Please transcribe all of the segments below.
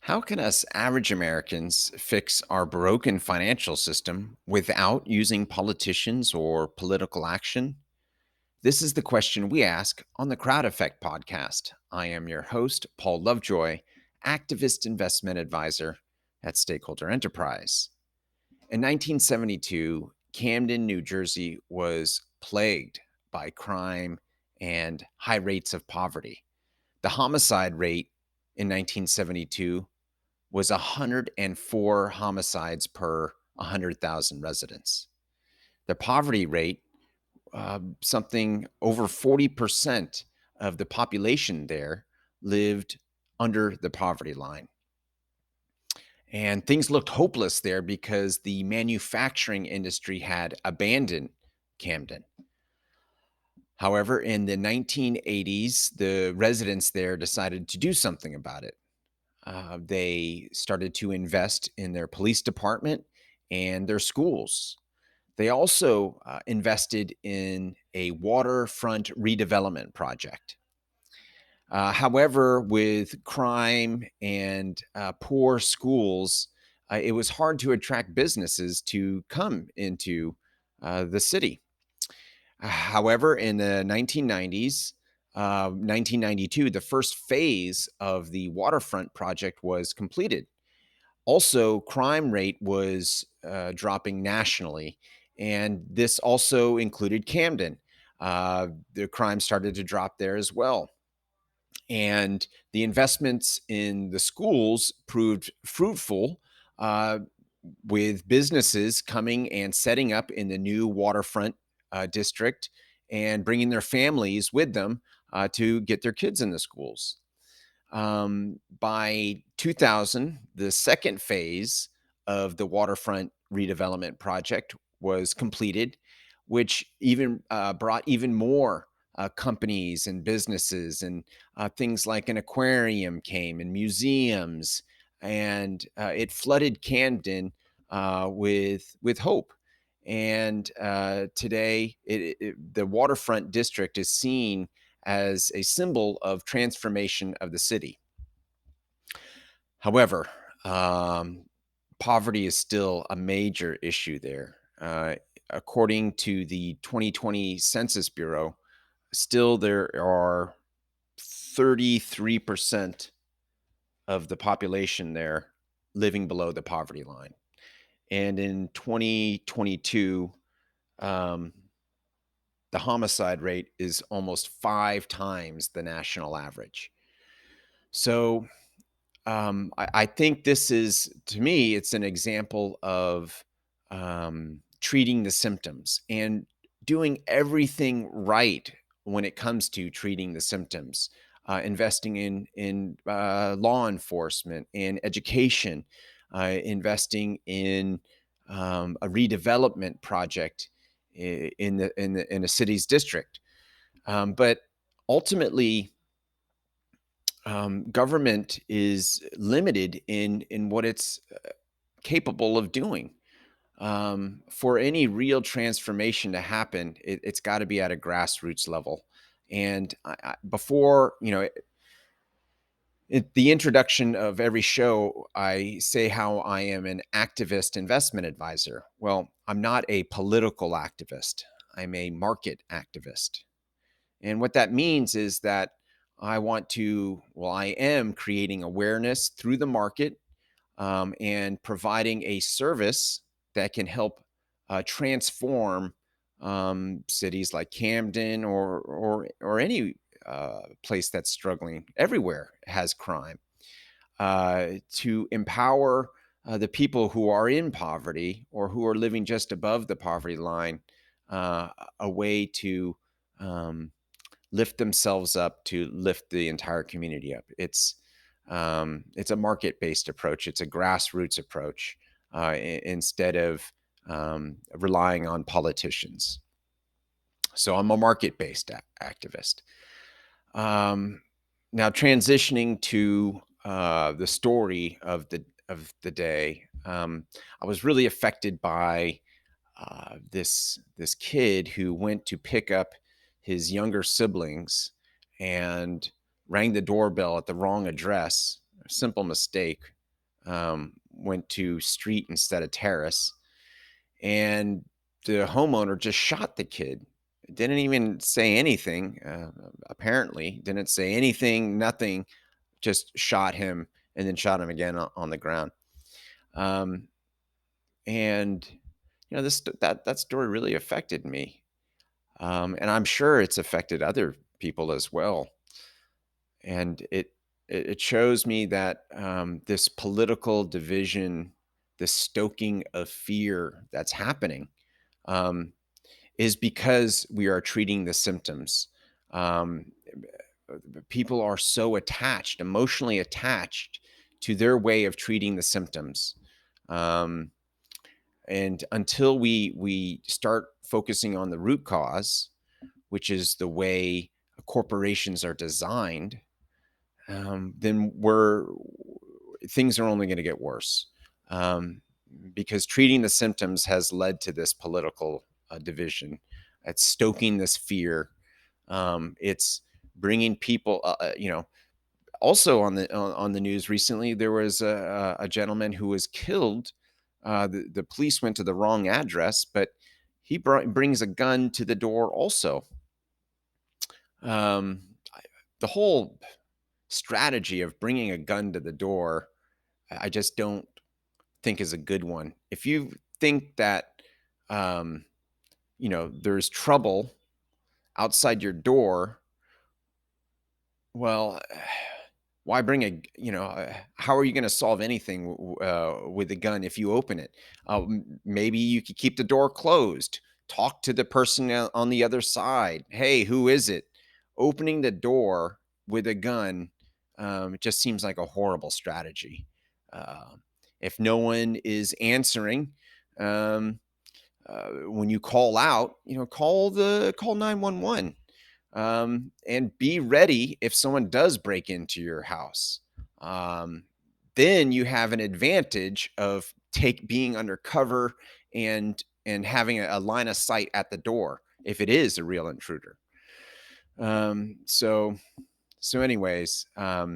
How can us average Americans fix our broken financial system without using politicians or political action? This is the question we ask on the Crowd Effect podcast. I am your host, Paul Lovejoy, activist investment advisor at Stakeholder Enterprise. In 1972, Camden, New Jersey was plagued by crime and high rates of poverty. The homicide rate in 1972 was 104 homicides per 100,000 residents. The poverty rate, something over 40% of the population there lived under the poverty line. And things looked hopeless there because the manufacturing industry had abandoned Camden. However, in the 1980s, the residents there decided to do something about it. They started to invest in their police department and their schools. They also invested in a waterfront redevelopment project. However, with crime and poor schools, it was hard to attract businesses to come into the city. However, in the 1990s, 1992, the first phase of the waterfront project was completed. Also, crime rate was dropping nationally, and this also included Camden. The crime started to drop there as well. And the investments in the schools proved fruitful, uh, with businesses coming and setting up in the new waterfront district and bringing their families with them to get their kids in the schools. By 2000, the second phase of the waterfront redevelopment project was completed, which even brought even more companies and businesses, and things like an aquarium came and museums, and it flooded Camden with hope. And today, the waterfront district is seen as a symbol of transformation of the city. However, um, poverty is still a major issue there. According to the 2020 Census Bureau, still there are 33% of the population there living below the poverty line. And in 2022, um, the homicide rate is almost 5 times the national average. So I think this is, to me, it's an example of treating the symptoms and doing everything right when it comes to treating the symptoms. Investing in law enforcement and education, investing in a redevelopment project in a city's district. But ultimately, government is limited in what it's capable of doing. For any real transformation to happen, it's got to be at a grassroots level. And before, the introduction of every show, I say how I am an activist investment advisor. Well, I'm not a political activist. I'm a market activist. And what that means is that I am creating awareness through the market, and providing a service that can help transform cities like Camden or any place that's struggling. Everywhere has crime. To empower the people who are in poverty or who are living just above the poverty line, uh, a way to um, lift themselves up to lift the entire community up. It's a market based approach. It's a grassroots approach, instead of relying on politicians. So I'm a market based activist. Um, Now transitioning to the story of the day, I was really affected by this kid who went to pick up his younger siblings and rang the doorbell at the wrong address. a simple mistake, went to street instead of terrace, and the homeowner just shot the kid. Didn't even say anything. Apparently, didn't say anything. Nothing. Just shot him and then shot him again on the ground. Um, and that story really affected me, and I'm sure it's affected other people as well. And it shows me that this political division, this stoking of fear that's happening, um, is because we are treating the symptoms. Um, People are so attached, emotionally attached to their way of treating the symptoms. Um, and until we start focusing on the root cause, which is the way corporations are designed, then things are only going to get worse. Um, because treating the symptoms has led to this political division. It's stoking this fear. It's bringing people, also on the news recently, there was a gentleman who was killed. The police went to the wrong address, but brings a gun to the door also. Um, the whole strategy of bringing a gun to the door, I just don't think is a good one. If you think that, um, there's trouble outside your door, well, why bring how are you going to solve anything with a gun if you open it? Maybe you could keep the door closed, talk to the person on the other side. Hey, who is it? Opening the door with a gun, it just seems like a horrible strategy. Uh, if no one is answering, um, when you call out, call 911, and be ready if someone does break into your house. Um, then you have an advantage of take being undercover and having a line of sight at the door if it is a real intruder. So anyways, yeah,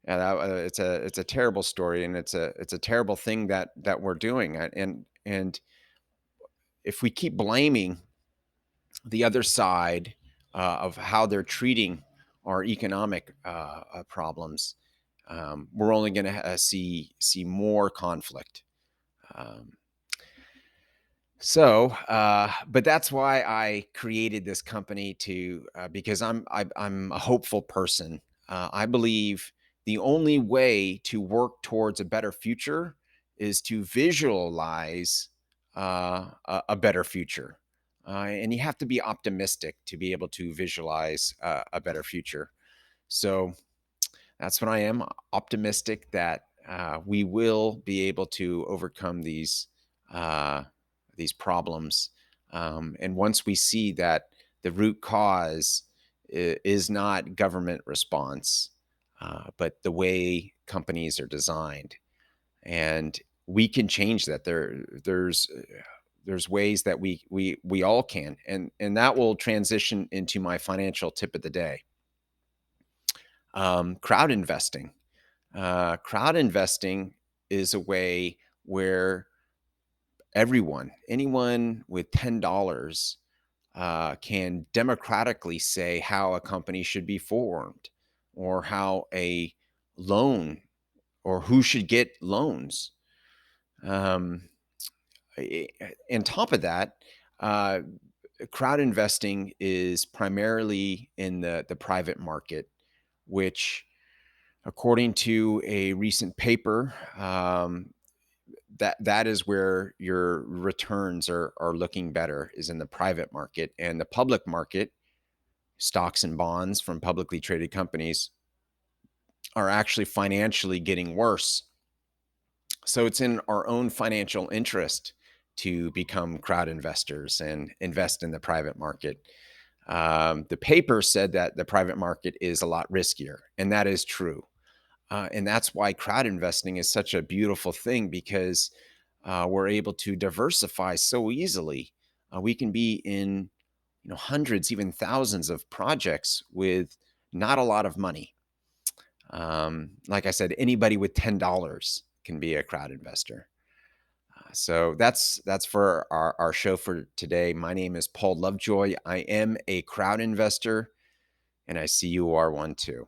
it's a terrible story, and it's a terrible thing that we're doing. And if we keep blaming the other side of how they're treating our economic problems, we're only going to see more conflict. Um, but that's why I created this company because I'm a hopeful person. I believe the only way to work towards a better future is to visualize a better future, and you have to be optimistic to be able to visualize a better future. So that's what I am, optimistic that we will be able to overcome uh, these problems. And once we see that the root cause is not government response, but the way companies are designed, and we can change that. There's ways that we all can, and that will transition into my financial tip of the day. Crowd investing. Crowd investing is a way where anyone with $10 can democratically say how a company should be formed, or how a loan, or who should get loans. Um, on top of that, uh, crowd investing is primarily in the private market, which, according to a recent paper, that is where your returns are looking better, is in the private market. And the public market, stocks and bonds from publicly traded companies, are actually financially getting worse. So it's in our own financial interest to become crowd investors and invest in the private market. The paper said that the private market is a lot riskier, and that is true. And that's why crowd investing is such a beautiful thing, because we're able to diversify so easily. We can be in hundreds, even thousands of projects with not a lot of money. Like I said, anybody with $10 can be a crowd investor. So that's for our show for today. My name is Paul Lovejoy. I am a crowd investor, and I see you are one too.